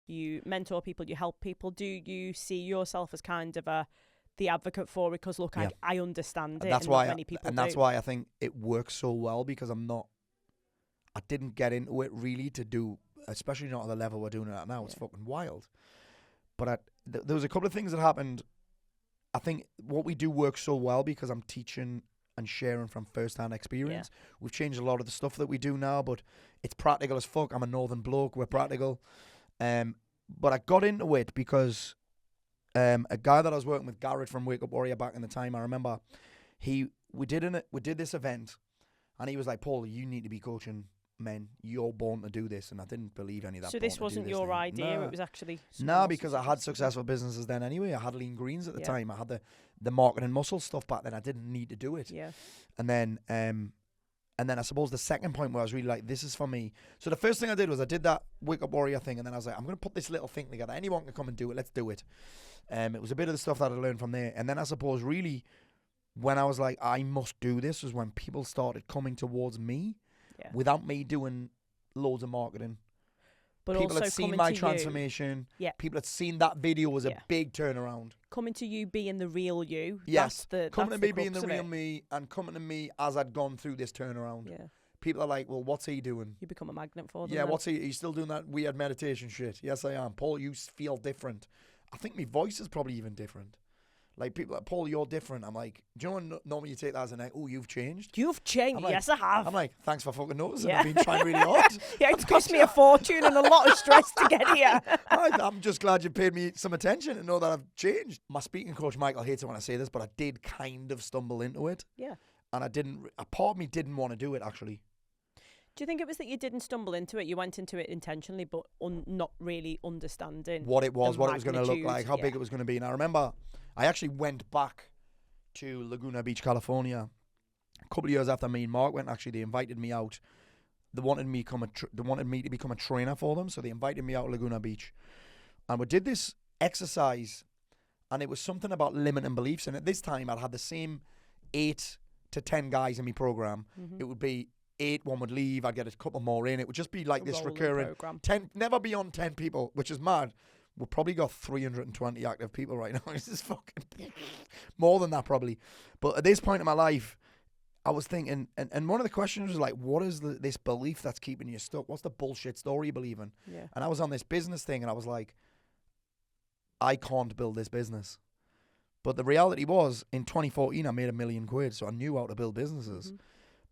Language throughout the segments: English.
you mentor people, you help people. Do you see yourself as kind of the advocate for it? Because look, I understand it, that's and why not many people that's do. why I think it works so well, because I didn't get into it really to do, especially not at the level we're doing it at now. It's fucking wild. But there was a couple of things that happened. I think what we do works so well because I'm teaching and sharing from first-hand experience. Yeah. We've changed a lot of the stuff that we do now, but it's practical as fuck. I'm a northern bloke. We're practical. But I got into it because a guy that I was working with, Garrett from Wake Up Warrior back in the time, I remember we did this event, and he was like, Paul, you need to be coaching men. You're born to do this. And I didn't believe any of that. So this wasn't your idea? It was actually... No, because I had successful businesses then anyway. I had Lean Greens at the time. I had the marketing muscle stuff back then. I didn't need to do it. Yeah. And then I suppose the second point where I was really like, this is for me. So the first thing I did was I did that Wake Up Warrior thing, and then I was like, I'm going to put this little thing together. Anyone can come and do it. Let's do it. It was a bit of the stuff that I learned from there. And then I suppose really when I was like, I must do this, was when people started coming towards me without me doing loads of marketing. But people also had seen my transformation. Yeah. People had seen that video was a big turnaround. Coming to you being the real you. Yes. Coming to me being the real me, and coming to me as I'd gone through this turnaround. Yeah. People are like, well, what's he doing? You become a magnet for them. Yeah, what's he? He's still doing that weird meditation shit. Yes, I am. Paul, you feel different. I think my voice is probably even different. Like, people like, Paul, you're different. I'm like, do you know when normally you take that as an, oh, you've changed? You've changed. Like, yes, I have. I'm like, thanks for fucking noticing. I've been trying really hard. It's cost me a fortune and a lot of stress to get here. I'm just glad you paid me some attention and know that I've changed. My speaking coach, Michael, hates it when I say this, but I did kind of stumble into it. Yeah. And a part of me didn't want to do it, actually. Do you think it was that you didn't stumble into it? You went into it intentionally, but not really understanding what it was, what it was going to look like, how big it was going to be. And I remember I actually went back to Laguna Beach, California, a couple of years after me and Mark went. Actually, they invited me out. They wanted me to become a trainer for them, so they invited me out to Laguna Beach, and we did this exercise, and it was something about limiting beliefs. And at this time, I'd had the same 8 to 10 guys in my program. Mm-hmm. It would be 8, one would leave, I'd get a couple more in. It would just be like this recurring program. 10, never beyond 10 people, which is mad. We've probably got 320 active people right now. This is fucking more than that probably. But at this point in my life, I was thinking, and one of the questions was like, what is this belief that's keeping you stuck? What's the bullshit story you believe in? Yeah. And I was on this business thing, and I was like, I can't build this business. But the reality was, in 2014, I made £1 million, so I knew how to build businesses. Mm-hmm.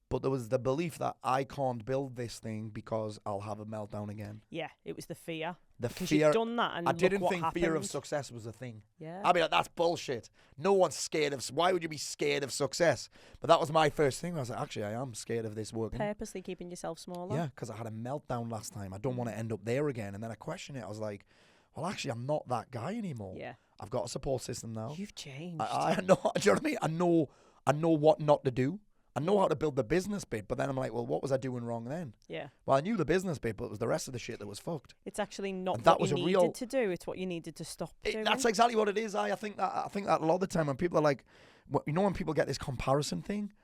But there was the belief that I can't build this thing because I'll have a meltdown again. Yeah, it was the fear. Because you've done that, and I didn't think happened. Fear of success was a thing. Yeah. I'd be like, that's bullshit. No one's scared of... Why would you be scared of success? But that was my first thing. I was like, actually, I am scared of this working. Purposely keeping yourself smaller? Yeah, because I had a meltdown last time. I don't want to end up there again. And then I questioned it. I was like, well, actually, I'm not that guy anymore. Yeah. I've got a support system now. You've changed. I know. Do you know what I mean? I know what not to do. I know how to build the business bit, but then I'm like, well, what was I doing wrong then? Yeah. Well, I knew the business bit, but it was the rest of the shit that was fucked. It's actually not what you needed to do. It's what you needed to stop doing. That's exactly what it is. I think that a lot of the time when people are like, you know, when people get this comparison thing.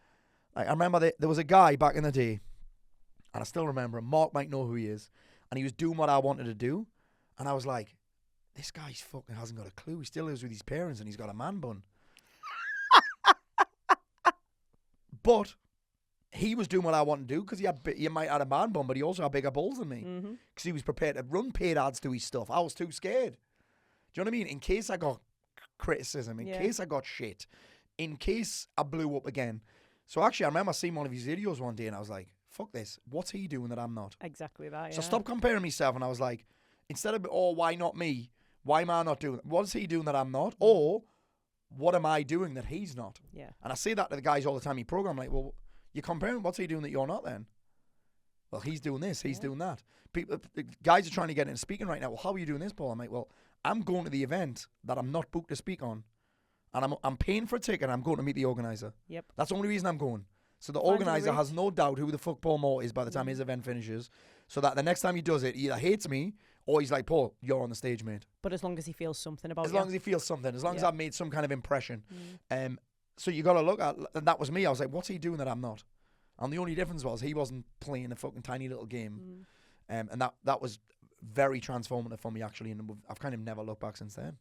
Like, I remember there was a guy back in the day, and I still remember him. Mark might know who he is, and he was doing what I wanted to do, and I was like, this guy's fucking hasn't got a clue. He still lives with his parents, and he's got a man bun. But he was doing what I wanted to do because he might have a man bun, but he also had bigger balls than me because he was prepared to run paid ads to his stuff. I was too scared. Do you know what I mean? In case I got criticism, in case I got shit, in case I blew up again. So actually, I remember seeing one of his videos one day and I was like, fuck this. What's he doing that I'm not? Exactly that, yeah. So stop comparing myself, and I was like, instead of, oh, why not me? Why am I not doing it? What is he doing that I'm not? Or what am I doing that he's not? Yeah. And I say that to the guys all the time in program, like, well, you're comparing, what's he doing that you're not then? Well, he's doing this, he's doing that. People, the guys are trying to get into speaking right now. Well, how are you doing this, Paul? I'm like, well, I'm going to the event that I'm not booked to speak on. And I'm paying for a ticket and I'm going to meet the organizer. Yep. That's the only reason I'm going. So the organizer has no doubt who the fuck Paul Mort is by the time his event finishes. So that the next time he does it, he either hates me or he's like, Paul, you're on the stage, mate. But as long as he feels something about it. As long as he feels something. As long as I've made some kind of impression. So you got to look at, and that was me. I was like, what's he doing that I'm not? And the only difference was he wasn't playing a fucking tiny little game. And that was very transformative for me actually, and I've kind of never looked back since then.